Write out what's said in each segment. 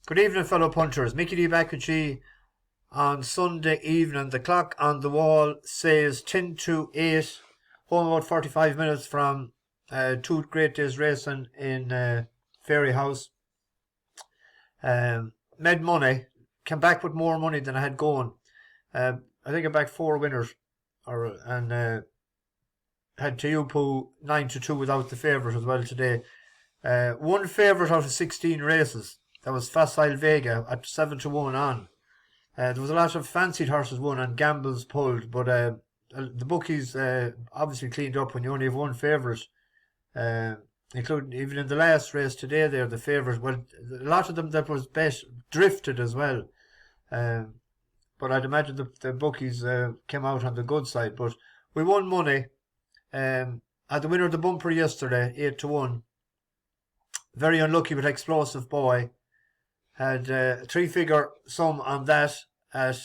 Good evening, fellow punters. Mickey D back with you on Sunday evening. The clock on the wall says 10 to 8. Home about 45 minutes from 2 great days racing in Fairy House. Made money. Came back with more money than I had going. I think I backed 4 winners. And had Teupu 9 to 2 without the favourite as well today. One favourite out of 16 races. That was Facile Vega at 7 to 1 on. There was a lot of fancied horses won and gambles pulled, but the bookies obviously cleaned up when you only have one favourite. Including even in the last race today there, the favourite, well, a lot of them that was bet drifted as well. But I'd imagine the bookies came out on the good side. But we won money. Had the winner of the bumper yesterday, 8 to 1. Very unlucky with Explosive Boy. Had a 3-figure sum on that at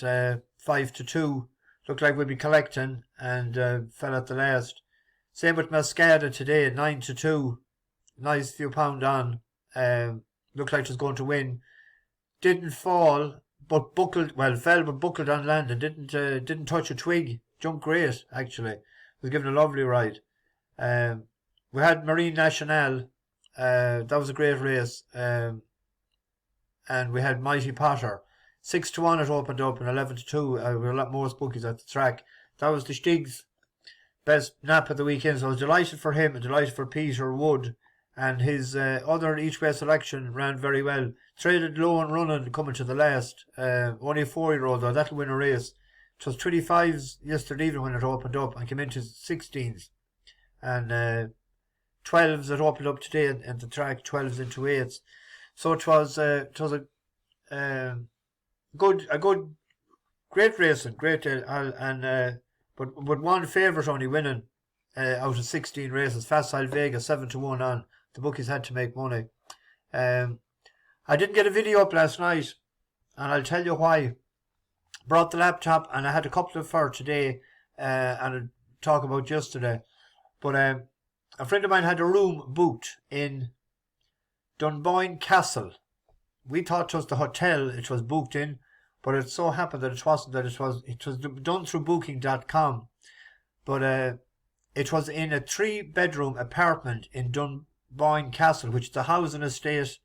5 to 2. Looked like we'd be collecting and fell at the last. Same with Mascada today, 9 to 2. Nice few pound on. Looked like it was going to win. Didn't fall, but buckled. Well, fell but buckled on land and didn't touch a twig. Jumped great actually. Was given a lovely ride. We had Marine Nationale. That was a great race. And we had Mighty Potter. 6 to 1 it opened up and 11 to 2. We were a lot more bookies at the track. That was the Stig's best nap of the weekend. So I was delighted for him and delighted for Peter Wood. And his other each way selection ran very well. Traded low and running coming to the last. Only a 4-year-old though. That'll win a race. It was 25s yesterday evening when it opened up and came into 16s. And 12s that opened up today and the track, 12s into 8s. So it was a great racing, great but one favourite only winning out of 16 races. Facile Vega 7 to 1 on. The bookies had to make money. I didn't get a video up last night, and I'll tell you why. Brought the laptop, and I had a couple of for today, and I'll talk about yesterday. But a friend of mine had a room booked in Dunboyne Castle. We thought it was the hotel it was booked in, but it so happened that it wasn't. That it was done through Booking.com, but it was in a 3-bedroom apartment in Dunboyne Castle, which is the housing estate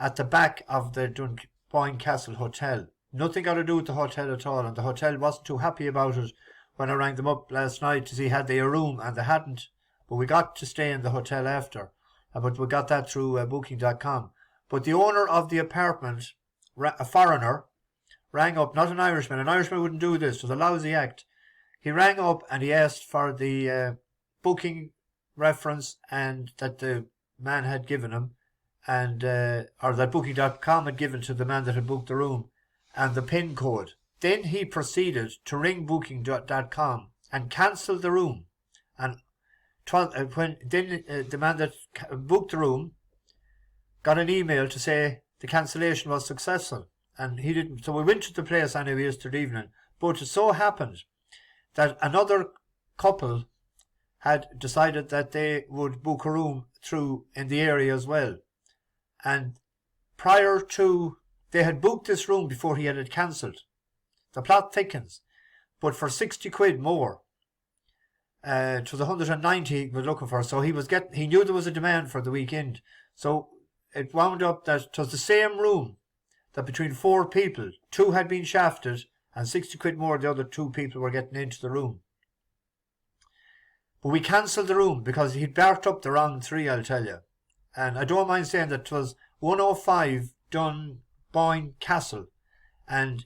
at the back of the Dunboyne Castle Hotel. Nothing got to do with the hotel at all, and the hotel wasn't too happy about it when I rang them up last night to see had they a room, and they hadn't. But we got to stay in the hotel after. But we got that through Booking.com. But the owner of the apartment, a foreigner, rang up, not an Irishman. An Irishman wouldn't do this. It was a lousy act. He rang up and he asked for the booking reference and that the man had given him, and or that Booking.com had given to the man that had booked the room, and the PIN code. Then he proceeded to ring Booking.com and cancel the room. And the man that booked the room got an email to say the cancellation was successful, and he didn't. So we went to the place anyway yesterday evening. But it so happened that another couple had decided that they would book a room through in the area as well, and prior to they had booked this room before he had it cancelled. The plot thickens, but for 60 quid more. It was 190 he was looking for, so he knew there was a demand for the weekend. So it wound up that it was the same room, that between 4 people, 2 had been shafted, and 60 quid more the other 2 people were getting into the room. But we cancelled the room because he'd barked up the wrong 3, I'll tell you. And I don't mind saying that it was 105 Dunboyne Castle, and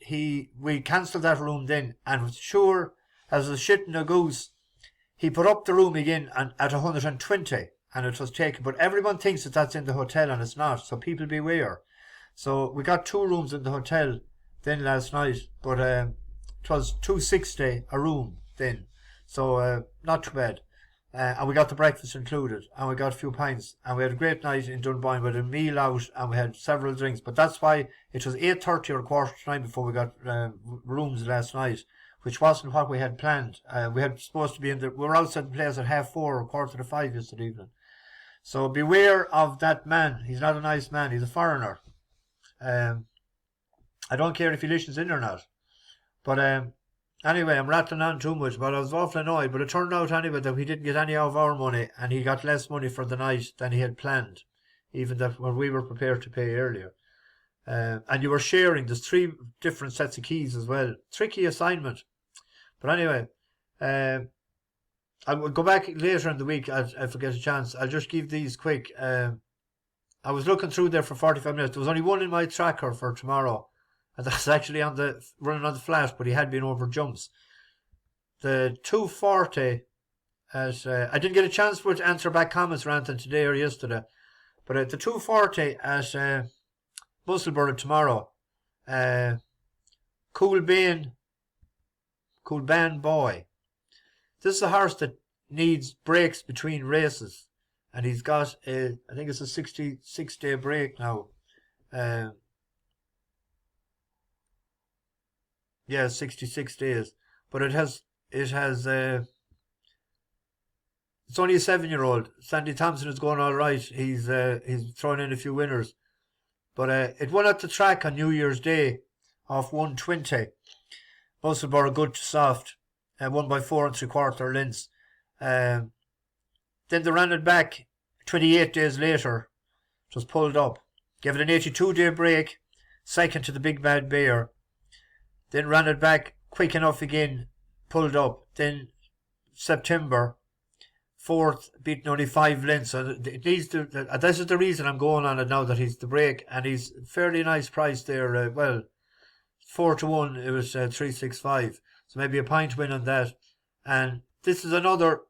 we cancelled that room then, and was sure as a shit in a goose. He put up the room again at 120, and it was taken. But everyone thinks that that's in the hotel, and it's not. So people beware. So we got 2 rooms in the hotel then last night, but it was 260 a room then. So not too bad. And we got the breakfast included, and we got a few pints, and we had a great night in Dunboyne with a meal out, and we had several drinks. But that's why it was 8:30 or 9:15 before we got rooms last night, which wasn't what we had planned. We had supposed to be we were outside the place at 4:30 or 4:45 yesterday evening. So beware of that man. He's not a nice man. He's a foreigner. I don't care if he listens in or not. But anyway, I'm rattling on too much, but I was awfully annoyed. But it turned out anyway that he didn't get any of our money, and he got less money for the night than he had planned, even that what we were prepared to pay earlier. And you were sharing. There's 3 different sets of keys as well. Tricky assignment. But anyway, I will go back later in the week if I get a chance. I'll just give these quick. I was looking through there for 45 minutes. There was only one in my tracker for tomorrow. And that's actually running on the flat, but he had been over jumps. The 240, I didn't get a chance to answer back comments or anything today or yesterday. But the 240 at Musselburgh tomorrow, Coolbane Boy. This is a horse that needs breaks between races. And he's got I think it's a 66-day break now. Yeah, 66 days. But it's only a 7-year-old. Sandy Thompson is going all right. He's thrown in a few winners. But it won at the track on New Year's Day off 120. Musselburgh good to soft. Won by 4 3/4 lengths. Then they ran it back 28 days later. It was pulled up. Gave it an 82-day break. Second to the Big Bad Bear. Then ran it back quick enough again. Pulled up. Then September 4th, beaten only 5 lengths. So it needs to. This is the reason I'm going on it now, that he's the break, and he's fairly nice price there. 4-1. It was 365. So maybe a pint win on that. And this is another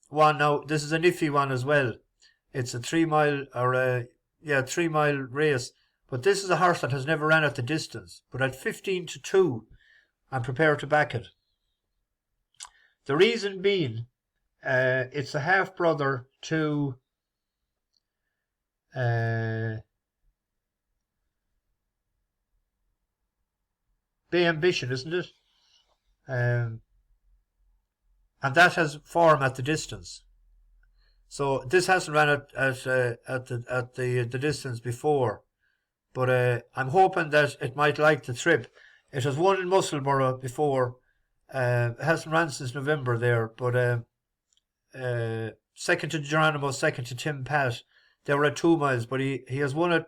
one now. This is an iffy one as well. It's a 3 mile or 3 mile race. But this is a horse that has never ran at the distance. But at 15-2, I'm prepared to back it. The reason being, it's a half brother to Bay Ambition, isn't it? And that has form at the distance. So this hasn't ran at the distance before, but I'm hoping that it might like the trip. It has won in Musselburgh before. It hasn't ran since November there, but second to Geronimo, second to Tim Pat. They were at 2 miles, but he has won at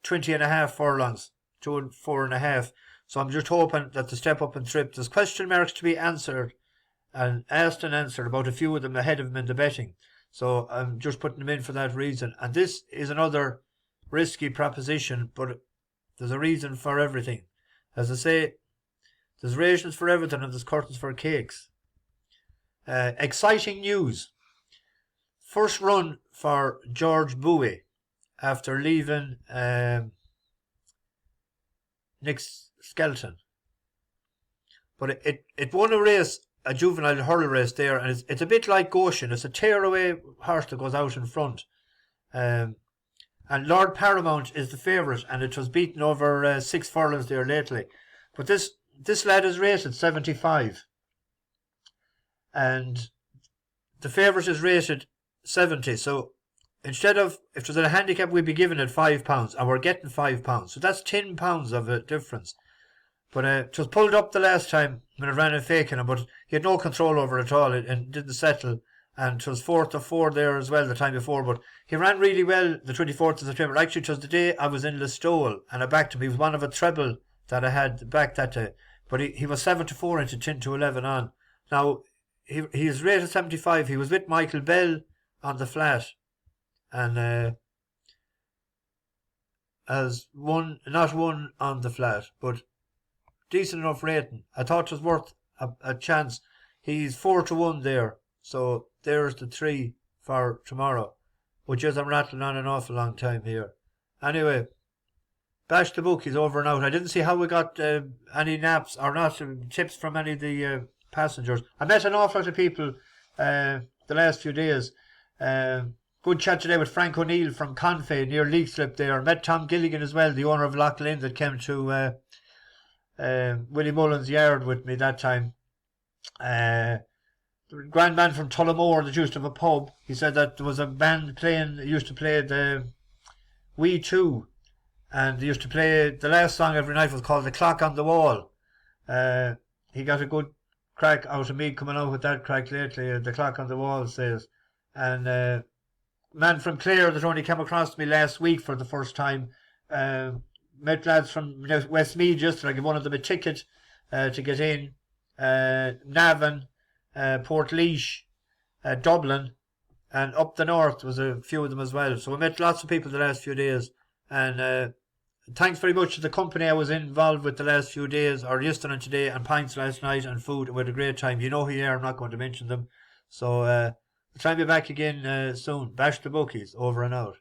20.5 furlongs, 2 and 4.5. So I'm just hoping that the step up and trip, there's question marks to be answered and asked and answered about a few of them ahead of him in the betting. So I'm just putting them in for that reason. And this is another risky proposition, but there's a reason for everything. As I say, there's rations for everything and there's curtains for cakes. Exciting news. First run for George Bowie after leaving Nick Skelton. But it won a race, a juvenile hurl race there, and it's a bit like Goshen. It's a tearaway horse that goes out in front. And Lord Paramount is the favourite, and it was beaten over 6 furlongs there lately. But this lad is rated 75. And the favourite is rated 70. So instead of, if there's a handicap, we'd be giving it £5, and we're getting £5. So that's £10 of a difference. But it was pulled up the last time when it ran in faking him, but he had no control over it at all and didn't settle. And it was 4-4 there as well the time before. But he ran really well the 24th of September. Actually, it was the day I was in Listowel and I backed him. He was one of a treble that I had backed that day. But he was 7-4 into 10-11 on. Now, he is rated 75. He was with Michael Bell on the flat. And has not won on the flat, but decent enough rating. I thought it was worth a chance. He's 4-1 there. So there's the 3 for tomorrow. Which is, I'm rattling on an awful long time here. Anyway, bash the bookies over and out. I didn't see how we got any naps or not tips from any of the passengers. I met an awful lot of people the last few days. Good chat today with Frank O'Neill from Confe near Leakslip there. Met Tom Gilligan as well, the owner of Loch Lane, that came to Willie Mullins' yard with me that time. The grand man from Tullamore that used to have a pub, he said that there was a band used to play the We Too, and they used to play, the last song every night was called The Clock on the Wall. He got a good crack out of me coming out with that crack lately. The Clock on the Wall says. And man from Clare that only came across me last week for the first time. Met lads from Westmeath yesterday. I gave one of them a ticket to get in. Navan, Portlaoise, Dublin, and up the north was a few of them as well. So I met lots of people the last few days. And thanks very much to the company I was involved with the last few days, or yesterday and today, and pints last night, and food. We had a great time. You know who you are, I'm not going to mention them. So, we'll try and be back again soon. Bash the bookies, over and out.